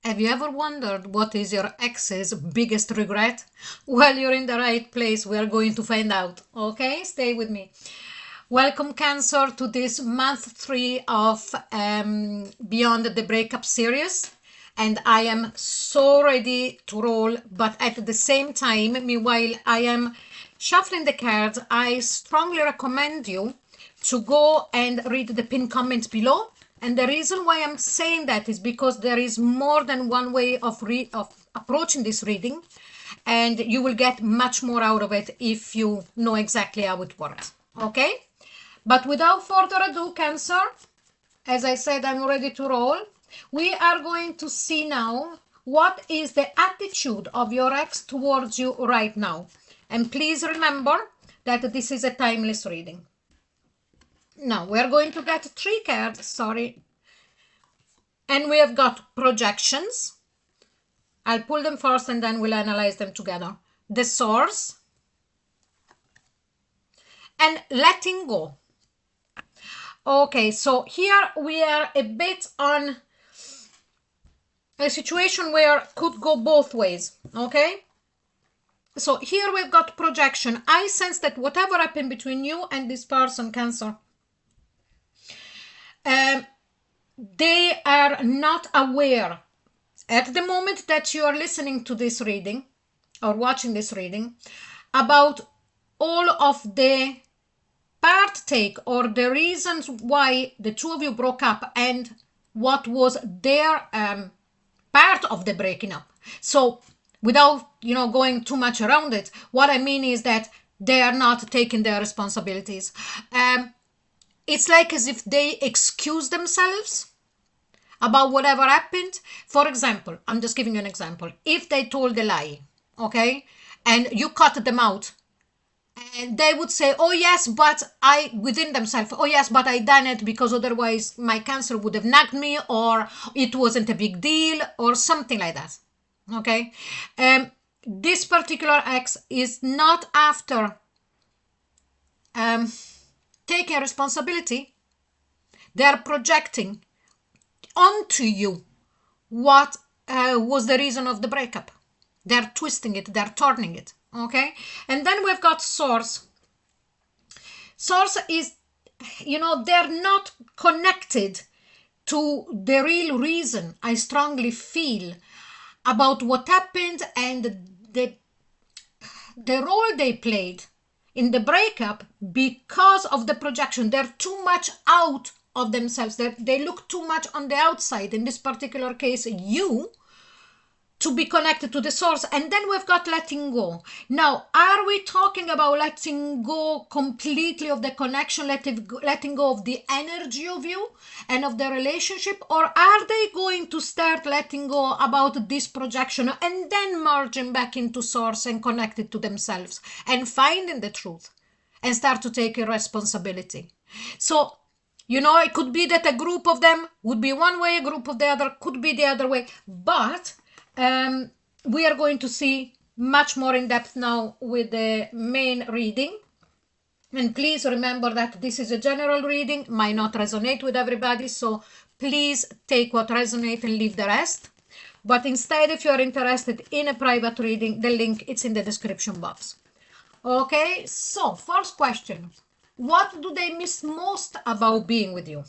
Have you ever wondered what is your ex's biggest regret? Well, you're in the right place. We are going to find out. Okay, stay with me. Welcome, Cancer, to this month 3 of Beyond the Breakup series. And I am so ready to roll, but at the same time, meanwhile, I am shuffling the cards. I strongly recommend you to go and read the pinned comment below. And the reason why I'm saying that is because there is more than one way of approaching this reading, and you will get much more out of it if you know exactly how it works. Okay? But without further ado, Cancer, as I said, I'm ready to roll. We are going to see now what is the attitude of your ex towards you right now. And please remember that this is a timeless reading. Now, we're going to get 3 cards, sorry. And we have got projections. I'll pull them first and then we'll analyze them together. The Source. And letting go. Okay, so here we are a bit on a situation where could go both ways, okay? So here we've got projection. I sense that whatever happened between you and this person, Cancer, they are not aware at the moment that you are listening to this reading or watching this reading about all of the part take or the reasons why the two of you broke up and what was their part of the breaking up. So without going too much around it, what I mean is that they are not taking their responsibilities. It's like as if they excuse themselves about whatever happened. For example, I'm just giving you an example. If they told a lie, okay, and you cut them out, and they would say, oh yes, but within themselves, oh yes, but I done it because otherwise my Cancer would have nagged me, or it wasn't a big deal, or something like that. Okay. This particular ex is not after taking responsibility. They're projecting onto you what was the reason of the breakup. They're twisting it, they're turning it. Okay, and then we've got Source. Source is, they're not connected to the real reason, I strongly feel, about what happened and the role they played in the breakup because of the projection. They're too much out of themselves. They look too much on the outside, in this particular case, you, to be connected to the Source. And then we've got letting go. Now, are we talking about letting go completely of the connection, letting go of the energy of you and of the relationship? Or are they going to start letting go about this projection and then merging back into Source and connected to themselves and finding the truth and start to take responsibility? So, it could be that a group of them would be one way, a group of the other could be the other way. But we are going to see much more in depth now with the main reading. And please remember that this is a general reading, might not resonate with everybody. So please take what resonates and leave the rest. But instead, if you are interested in a private reading, the link is in the description box. Okay, so first question. What do they miss most about being with you?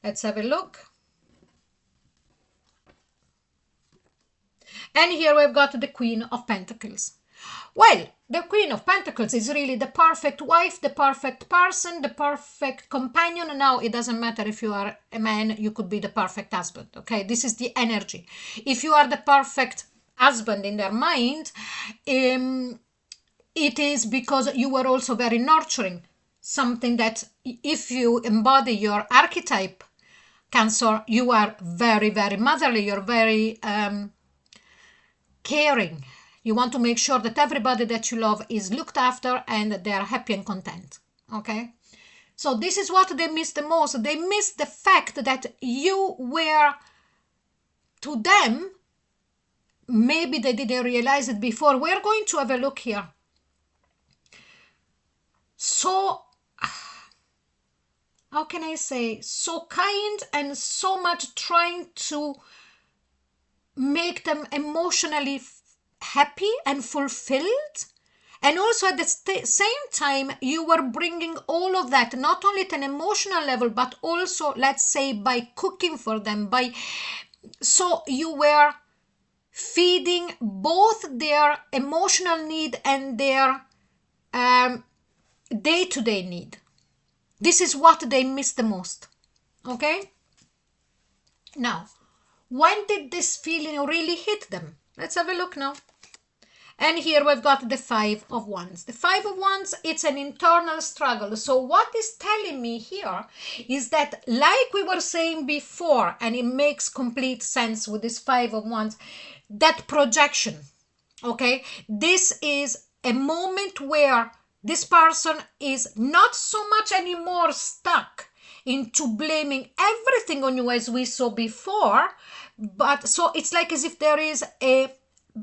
Let's have a look. And here we've got the Queen of Pentacles. Well, the Queen of Pentacles is really the perfect wife, the perfect person, the perfect companion. Now, it doesn't matter if you are a man, you could be the perfect husband, okay? This is the energy. If you are the perfect husband in their mind, it is because you were also very nurturing. Something that if you embody your archetype, Cancer, you are very, very motherly. You're very caring. You want to make sure that everybody that you love is looked after and they are happy and content. Okay? So this is what they miss the most. They miss the fact that you were, to them, maybe they didn't realize it before. We're going to have a look here. So, how can I say, so kind and so much trying to make them emotionally happy and fulfilled. And also at the same time, you were bringing all of that, not only at an emotional level, but also, let's say, by cooking for them, so you were feeding both their emotional need and their day-to-day need. This is what they miss the most. Okay? Now, when did this feeling really hit them? Let's have a look now. And here we've got the Five of Wands. The Five of Wands, it's an internal struggle. So what is telling me here is that, like we were saying before, and it makes complete sense with this Five of Wands, that projection, okay? This is a moment where this person is not so much anymore stuck into blaming everything on you as we saw before, but so it's like as if there is a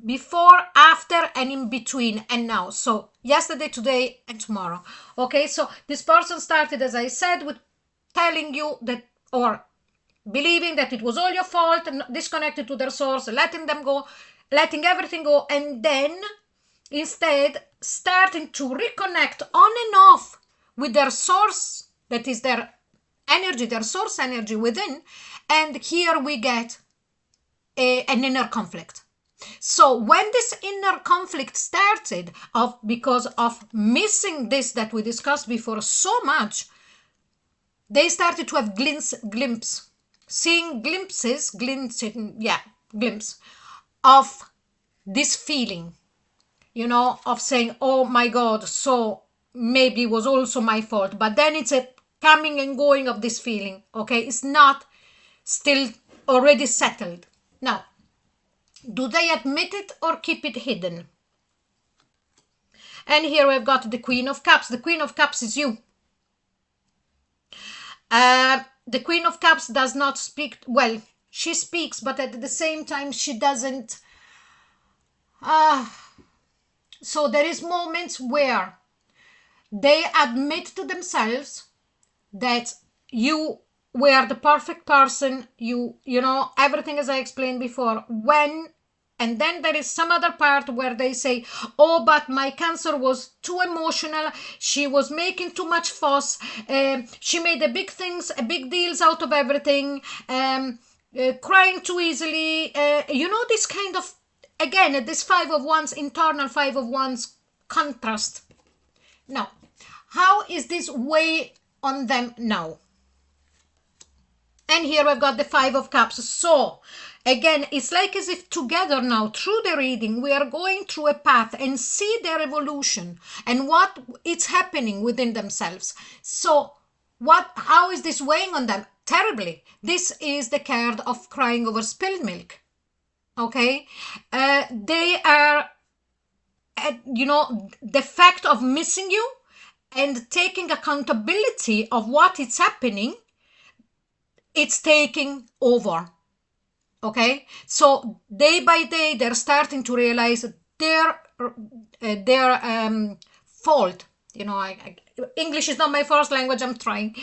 before, after, and in between, and now. So yesterday, today, and tomorrow. Okay, so this person started, as I said, with telling you that, or believing that it was all your fault, and disconnected to their source, letting them go, letting everything go, and then instead starting to reconnect on and off with their source, that is their energy, their source energy within. And here we get an inner conflict. So when this inner conflict started, because of missing this that we discussed before so much, they started to have seeing glimpse of this feeling, of saying, oh my God, so maybe it was also my fault. But then it's a coming and going of this feeling, okay? It's not still already settled. Now, do they admit it or keep it hidden? And here we've got the Queen of Cups. The Queen of Cups is you. The Queen of Cups does not speak. Well, she speaks, but at the same time, she doesn't. So there is moments where they admit to themselves that you were the perfect person, everything as I explained before, and then there is some other part where they say, oh, but my Cancer was too emotional, she was making too much fuss, she made big deals out of everything, crying too easily, this kind of, again, this Five of Wands, internal Five of Wands contrast. Now, how is this way on them now? And here we've got the Five of Cups. So again, it's like as if together now, through the reading, we are going through a path and see their evolution and what it's happening within themselves. So how is this weighing on them? Terribly. This is the card of crying over spilled milk. Okay? They are, the fact of missing you and taking accountability of what is happening, it's taking over. Okay, so day by day they're starting to realize their fault. English is not my first language, I'm trying.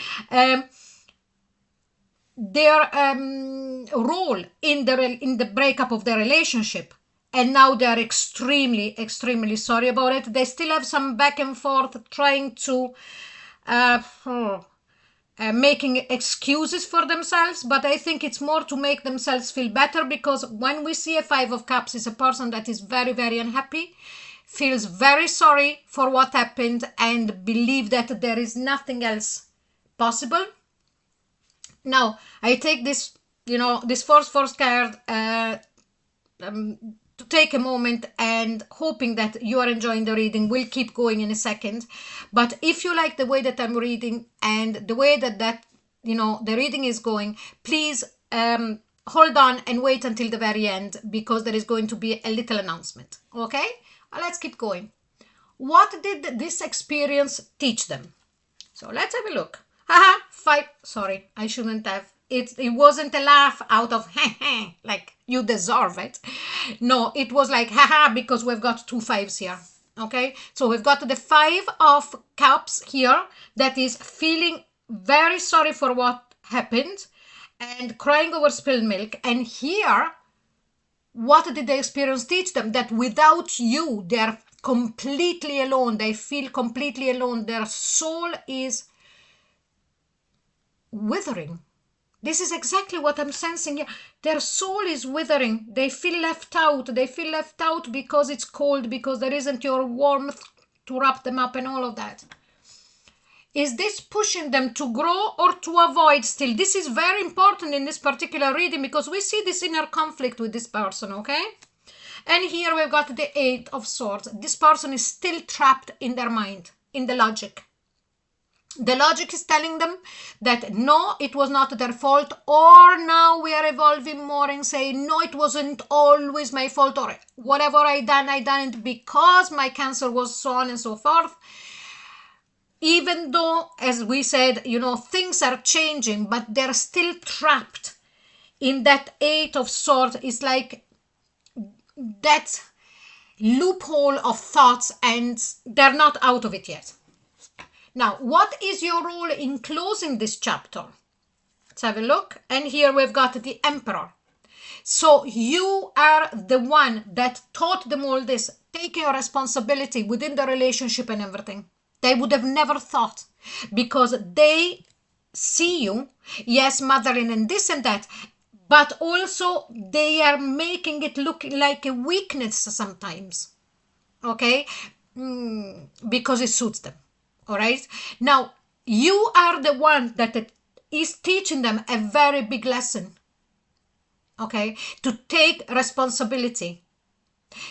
Their role in the breakup of their relationship, and now they are extremely sorry about it. They still have some back and forth trying to making excuses for themselves, but I think it's more to make themselves feel better, because when we see a Five of Cups, is a person that is very unhappy, feels very sorry for what happened, and believe that there is nothing else possible. Now, I take this, this first card to take a moment, and hoping that you are enjoying the reading. We'll keep going in a second, but if you like the way that I'm reading and the way that the reading is going, please hold on and wait until the very end, because there is going to be a little announcement. Okay, let's keep going. What did this experience teach them? So let's have a look. Sorry, I shouldn't have. It wasn't a laugh out of like you deserve it. No, it was like because we've got two fives here. Okay, so we've got the Five of Cups here that is feeling very sorry for what happened and crying over spilled milk. And here What did the experience teach them? That without you, they're completely alone. They feel completely alone. Their soul is withering. This is exactly what I'm sensing here. Their soul is withering. They feel left out. They feel left out because it's cold, because there isn't your warmth to wrap them up and all of that. Is this pushing them to grow or to avoid still? This is very important in this particular reading because we see this inner conflict with this person, okay? And here we've got the Eight of Swords. This person is still trapped in their mind, in the logic. The logic is telling them that no, it was not their fault, or now we are evolving more and saying, no, it wasn't always my fault, or whatever I done it because my Cancer was so on and so forth. Even though, as we said, you know, things are changing, but they're still trapped in that Eight of Swords. It's like that loophole of thoughts, and they're not out of it yet. Now, what is your role in closing this chapter? Let's have a look. And here we've got the Emperor. So you are the one that taught them all this, taking your responsibility within the relationship and everything. They would have never thought, because they see you, yes, mothering and this and that, but also they are making it look like a weakness sometimes, okay, because it suits them, all right? Now, you are the one that is teaching them a very big lesson, okay, to take responsibility.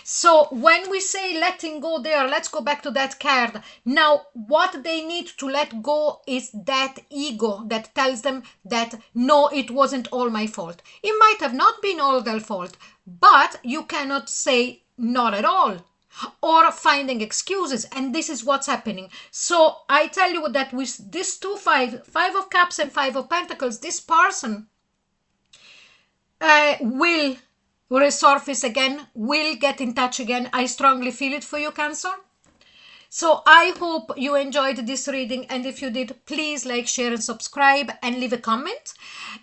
So when we say letting go there, let's go back to that card. Now, what they need to let go is that ego that tells them that, no, it wasn't all my fault. It might have not been all their fault, but you cannot say not at all or finding excuses. And this is what's happening. So I tell you that with these two Five of Cups and Five of Pentacles, this person will resurface again, will get in touch again. I strongly feel it for you, Cancer. So I hope you enjoyed this reading, and if you did, please like, share and subscribe and leave a comment.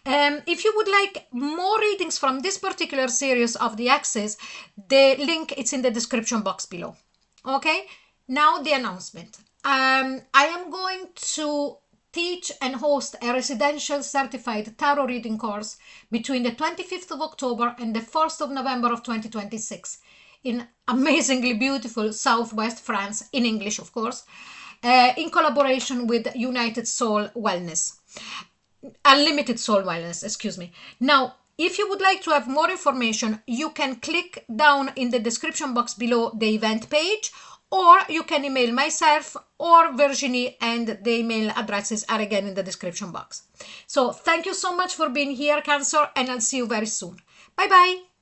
If you would like more readings from this particular series of the Axes, the link is in the description box below. Okay, now the announcement. I am going to teach and host a residential certified tarot reading course between the 25th of October and the 1st of November of 2026 in amazingly beautiful Southwest France, in English, of course, in collaboration with United Soul Wellness, Unlimited Soul Wellness, excuse me. Now, if you would like to have more information, you can click down in the description box below the event page, or you can email myself or Virginie, and the email addresses are again in the description box. So thank you so much for being here, Cancer, and I'll see you very soon. Bye bye.